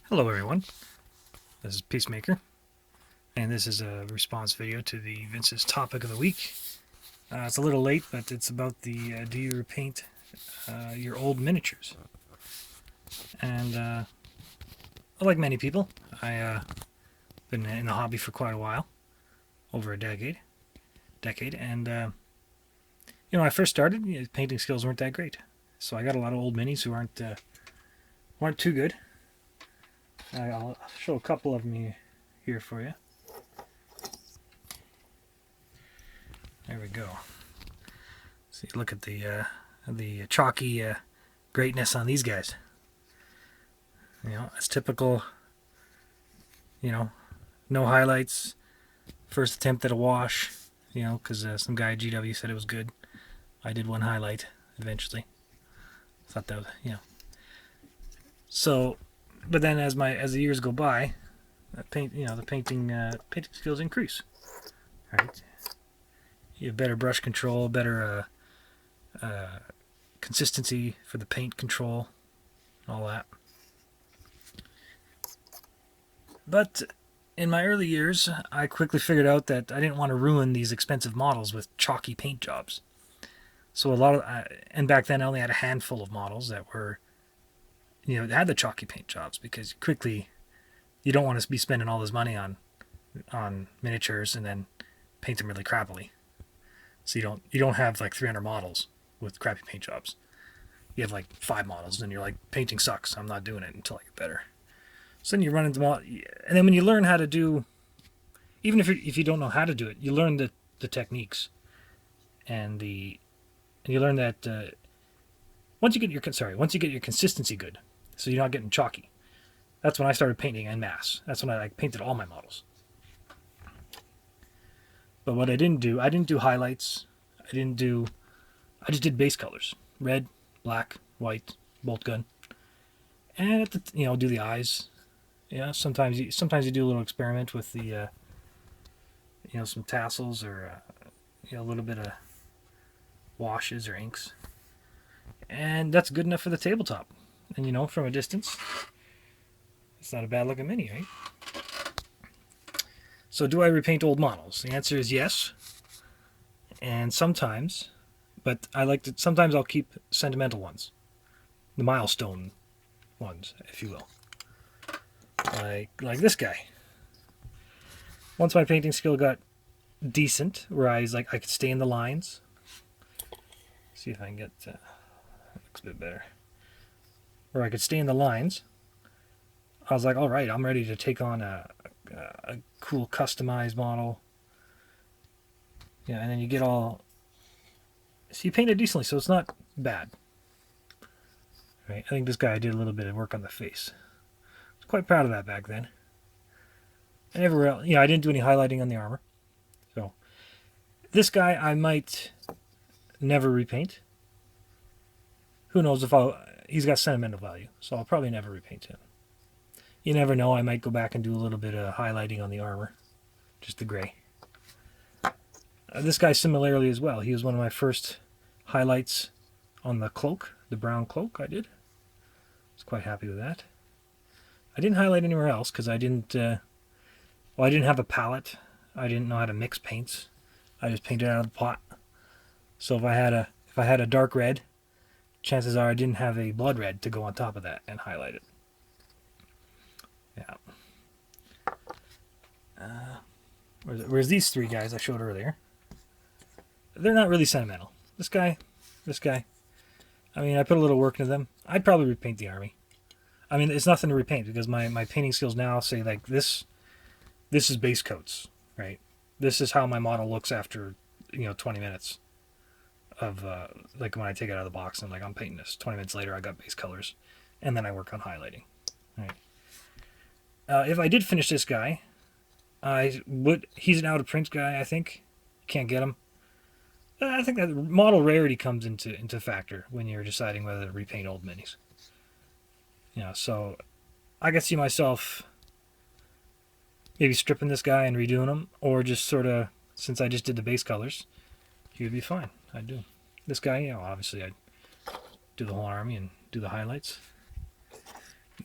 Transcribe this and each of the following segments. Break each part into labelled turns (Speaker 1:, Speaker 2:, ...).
Speaker 1: Hello everyone, this is Peacemaker, and this is a response video to the Vince's topic of the week. It's a little late, but it's about the do you repaint your old miniatures? And like many people, I been in the hobby for quite a while, over a decade, and when I first started, painting skills weren't that great, so I got a lot of old minis who aren't too good. I'll show a couple of them here for you. There we go. See, look at the chalky greatness on these guys. It's typical. No highlights. First attempt at a wash. Because some guy at GW said it was good. I did one highlight eventually. Thought that was, So, but then as the years go by, the painting skills increase. Right. You have better brush control, better consistency for the paint control, all that. But in my early years, I quickly figured out that I didn't want to ruin these expensive models with chalky paint jobs. So and back then I only had a handful of models that were, that had the chalky paint jobs, because quickly you don't want to be spending all this money on miniatures and then paint them really crappily. So you don't have like 300 models with crappy paint jobs. You have like 5 models, and you're like, painting sucks. I'm not doing it until I get better. So then you run into and then when you learn how to do, even if you don't know how to do it, you learn the techniques, and you learn that once you get your consistency good, so you're not getting chalky. That's when I started painting en masse. That's when I painted all my models. But what I didn't do highlights. I just did base colors: red, black, white, bolt gun, and do the eyes. Sometimes you do a little experiment with the some tassels, or a little bit of washes or inks, and that's good enough for the tabletop. And from a distance, it's not a bad looking mini, right? So do I repaint old models? The answer is yes. And sometimes, but sometimes I'll keep sentimental ones. The milestone ones, if you will. Like this guy. Once my painting skill got decent, where I could stay in the lines. See if I can get, looks a bit better. Where I could stay in the lines. I was like, all right, I'm ready to take on a cool customized model. And then you get all... So you paint it decently, so it's not bad. Right? I think this guy did a little bit of work on the face. I was quite proud of that back then. And everywhere else, I didn't do any highlighting on the armor. So this guy I might never repaint. Who knows if he's got sentimental value, so I'll probably never repaint him. You never know, I might go back and do a little bit of highlighting on the armor. Just the gray. This guy similarly as well. He was one of my first highlights on the cloak, the brown cloak I did. I was quite happy with that. I didn't highlight anywhere else because I didn't have a palette. I didn't know how to mix paints. I just painted out of the pot. So if I had a dark red, chances are I didn't have a blood red to go on top of that and highlight it. Yeah. Whereas these 3 guys I showed earlier, they're not really sentimental. This guy. I mean, I put a little work into them. I'd probably repaint the army. I mean, it's nothing to repaint because my painting skills now say like this is base coats, right? This is how my model looks after 20 minutes of like when I take it out of the box and I'm painting this. 20 minutes later I got base colors, and then I work on highlighting. Right. If I did finish this guy, he's an out of print guy, I think. Can't get him. I think that model rarity comes into factor when you're deciding whether to repaint old minis. So I could see myself maybe stripping this guy and redoing him, or just sort of, since I just did the base colors, he would be fine. I'd do. This guy, obviously I'd do the whole army and do the highlights.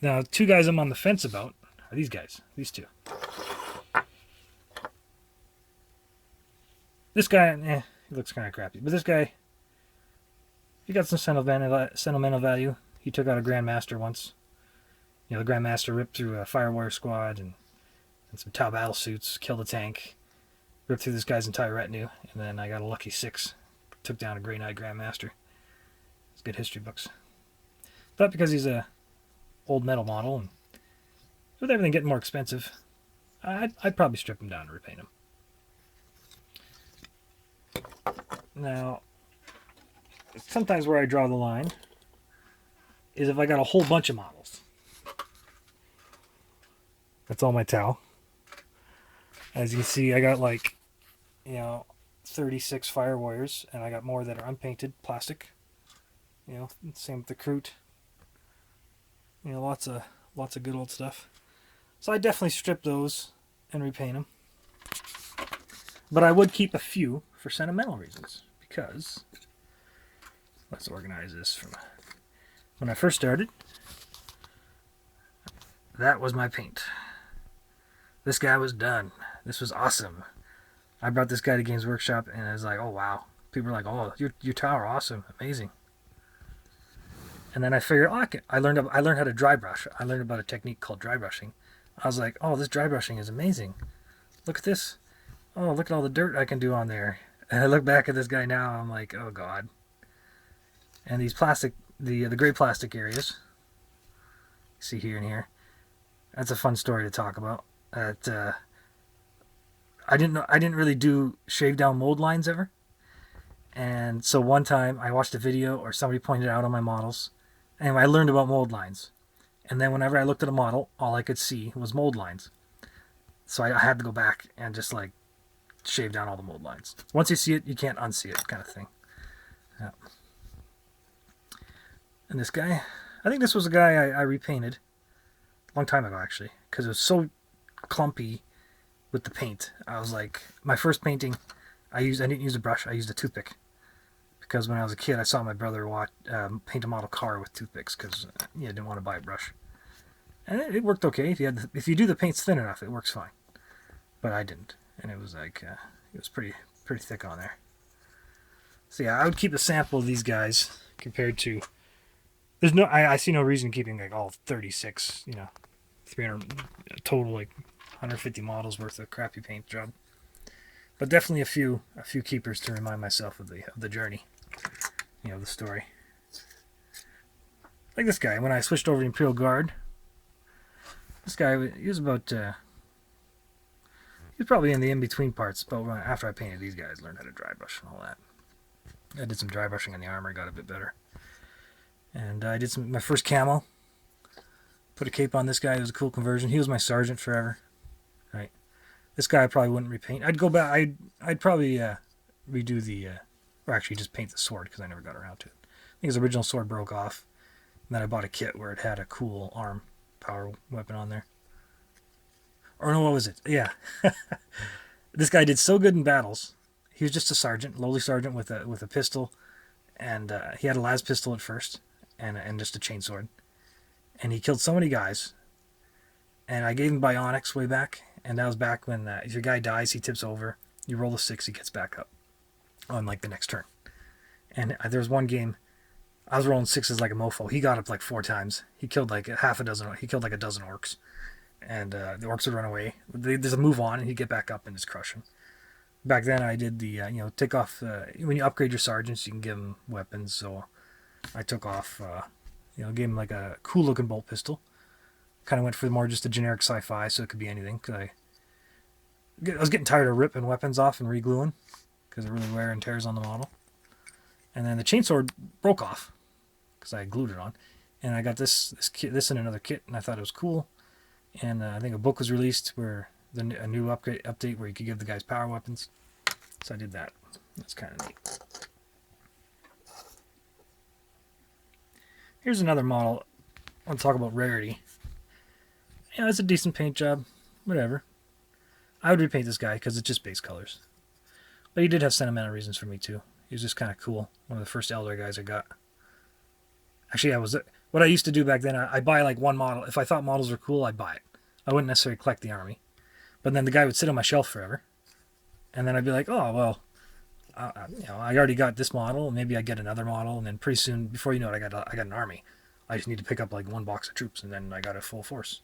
Speaker 1: Now, two guys I'm on the fence about are these guys. These two. This guy, he looks kind of crappy. But this guy, he got some sentimental value. He took out a Grandmaster once. You know, the Grandmaster ripped through a Firewire squad and some Tau battle suits, killed a tank, ripped through this guy's entire retinue, and then I got a lucky 6. Took down a Grey Knight Grandmaster. It's good history books. But because he's a old metal model, and with everything getting more expensive, I'd probably strip him down and repaint him. Now, sometimes where I draw the line is if I got a whole bunch of models. That's all my Tau. As you can see, I got like, 36 Firewires, and I got more that are unpainted plastic. Same with the Kroot. Lots of good old stuff. So I definitely strip those and repaint them. But I would keep a few for sentimental reasons, because let's organize this from when I first started. That was my paint. This guy was done. This was awesome. I brought this guy to Games Workshop, and I was like, oh wow. People were like, oh, your Tau are awesome, amazing. And then I figured, I learned how to dry brush. I learned about a technique called dry brushing. I was like, oh, this dry brushing is amazing. Look at this. Oh, look at all the dirt I can do on there. And I look back at this guy now, I'm like, oh god. And these plastic, the gray plastic areas, see here and here. That's a fun story to talk about. I didn't really do shave down mold lines ever. And so one time I watched a video or somebody pointed it out on my models. And I learned about mold lines. And then whenever I looked at a model, all I could see was mold lines. So I had to go back and just like shave down all the mold lines. Once you see it, you can't unsee it, kind of thing. Yeah. And this guy, I think this was a guy I repainted a long time ago, actually, because it was so clumpy with the paint. I was like, my first painting, I didn't use a brush, I used a toothpick. Because when I was a kid, I saw my brother paint a model car with toothpicks, because I didn't want to buy a brush. And it worked okay. If you do the paints thin enough, it works fine. But I didn't, and it was like it was pretty thick on there. So yeah, I would keep a sample of these guys compared to. I see no reason keeping like all 36, 300 total, like 150 models worth of crappy paint job. But definitely a few keepers to remind myself of the journey, the story. Like this guy, when I switched over to Imperial Guard, this guy, he was about, he was probably in the in-between parts, but after I painted these guys, learned how to dry brush and all that. I did some dry brushing on the armor, got a bit better. And I did my first camo. Put a cape on this guy, it was a cool conversion. He was my sergeant forever. Right. This guy I probably wouldn't repaint. I'd go back, I'd probably redo the, or actually just paint the sword, because I never got around to it. I think his original sword broke off. And then I bought a kit where it had a cool arm power weapon on there. Or no, what was it? Yeah. This guy did so good in battles. He was just a sergeant, lowly sergeant with a pistol, and he had a las pistol at first, and just a chainsword. And he killed so many guys. And I gave him bionics way back, and that was back when if your guy dies, he tips over. You roll a 6, he gets back up on like the next turn. And there was one game, I was rolling 6s like a mofo. He got up like 4 times. He killed like half a dozen. He killed like a dozen orcs, and the orcs would run away. There's a move on, and he'd get back up and just crush them. Back then, I did the take off when you upgrade your sergeants, you can give them weapons. So I took off, gave him like a cool looking bolt pistol. Kind of went for more just a generic sci-fi, so it could be anything. Cause I was getting tired of ripping weapons off and re-gluing, because it really wear and tears on the model. And then the chainsword broke off because I glued it on, and I got this in another kit, and I thought it was cool. And I think a book was released where a new update where you could give the guys power weapons. So I did that. That's kind of neat. Here's another model. I want to talk about rarity. It's a decent paint job. Whatever. I would repaint this guy because it's just base colors. But he did have sentimental reasons for me too. He was just kind of cool. One of the first Elder guys I got. Actually, what I used to do back then, I buy like one model. If I thought models were cool, I'd buy it. I wouldn't necessarily collect the army. But then the guy would sit on my shelf forever. And then I'd be like, oh, well, I already got this model. Maybe I get another model. And then pretty soon, before you know it, I got an army. I just need to pick up like one box of troops, and then I got a full force.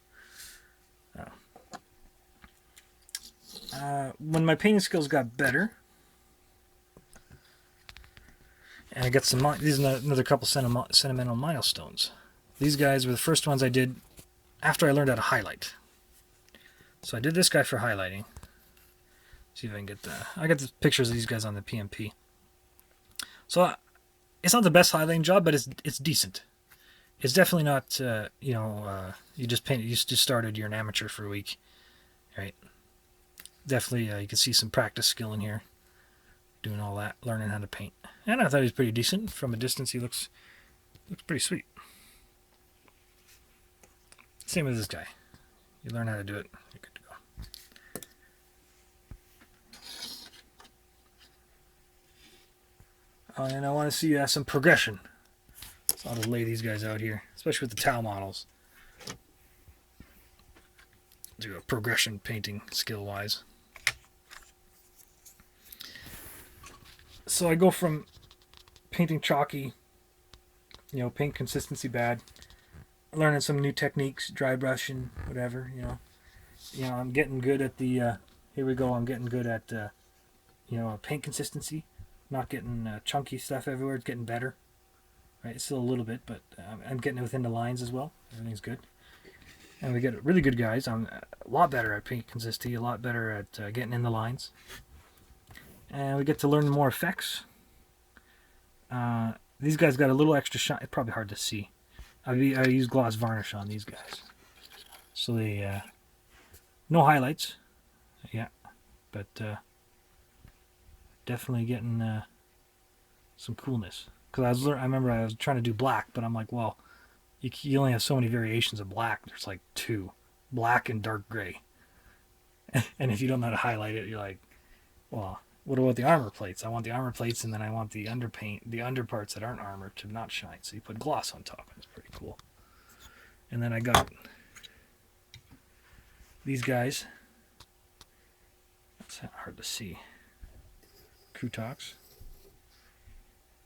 Speaker 1: When my painting skills got better, and I got some, these are another couple sentimental milestones. These guys were the first ones I did after I learned how to highlight. So I did this guy for highlighting. See if I can get I got the pictures of these guys on the PMP. So it's not the best highlighting job, but it's decent. It's definitely not you just painted, you just started, you're an amateur for a week, right? Definitely you can see some practice skill in here, doing all that, learning how to paint. And I thought he was pretty decent from a distance. He looks pretty sweet. Same with this guy. You learn how to do it, you're good to go. Oh, and I want to see some progression. So I'll just lay these guys out here, especially with the towel models. Do a progression painting skill-wise. So I go from painting chalky, paint consistency bad, learning some new techniques, dry brushing, whatever, I'm getting good at the, here we go, I'm getting good at, paint consistency, not getting chunky stuff everywhere. It's getting better, right? It's still a little bit, but I'm getting it within the lines as well. Everything's good. And we get really good guys. I'm a lot better at paint consistency, a lot better at getting in the lines. And we get to learn more effects. These guys got a little extra shine. It's probably hard to see. I use gloss varnish on these guys. So they, no highlights. Yeah. But definitely getting some coolness. Because I remember I was trying to do black, but I'm like, well, you only have so many variations of black. There's like 2. Black and dark gray. And if you don't know how to highlight it, you're like, well, what about the armor plates? I want the armor plates, and then I want the underpaint, the under parts that aren't armor to not shine. So you put gloss on top, and it's pretty cool. And then I got these guys. That's hard to see. Kutoks.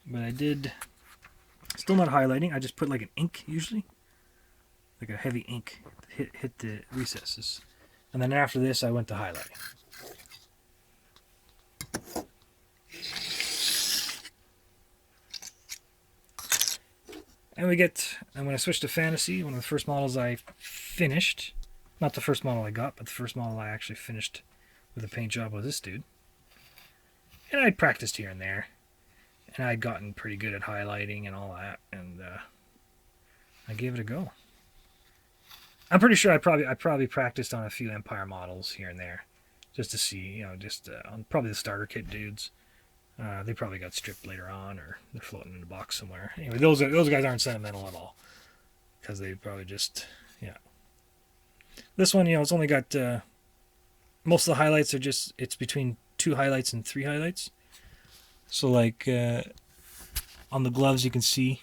Speaker 1: But I did, still not highlighting. I just put like an ink usually, like a heavy ink, hit the recesses. And then after this, I went to highlighting. And when I switched to fantasy, one of the first models I finished, not the first model I got, but the first model I actually finished with a paint job was this dude. And I practiced here and there. And I'd gotten pretty good at highlighting and all that, and I gave it a go. I'm pretty sure I probably practiced on a few Empire models here and there, just to see, just on probably the starter kit dudes. They probably got stripped later on, or they're floating in a box somewhere. Anyway, those guys aren't sentimental at all, because they probably just, yeah. This one, it's only got most of the highlights are just, it's between 2 highlights and 3 highlights. So like on the gloves you can see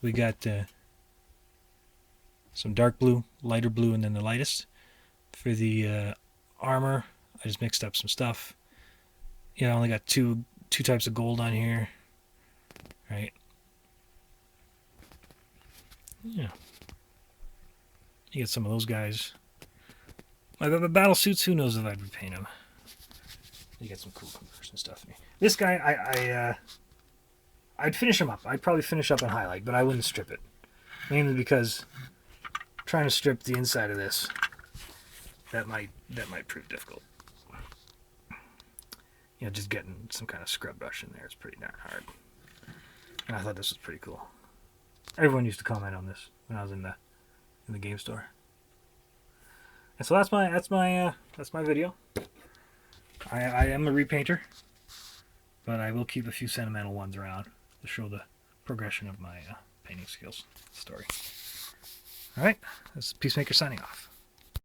Speaker 1: we got some dark blue, lighter blue, and then the lightest. For the armor, I just mixed up some stuff. I only got two types of gold on here, right? Yeah. You get some of those guys. My battle suits, who knows if I'd repaint them. You get some cool conversion stuff. This guy, I'd finish him up. I'd probably finish up and highlight, but I wouldn't strip it. Mainly because trying to strip the inside of this, that might prove difficult. Just getting some kind of scrub brush in there is pretty darn hard. And I thought this was pretty cool. Everyone used to comment on this when I was in the game store. And so that's my video. I am a repainter, but I will keep a few sentimental ones around to show the progression of my painting skills story. Alright, this is Peacemaker signing off.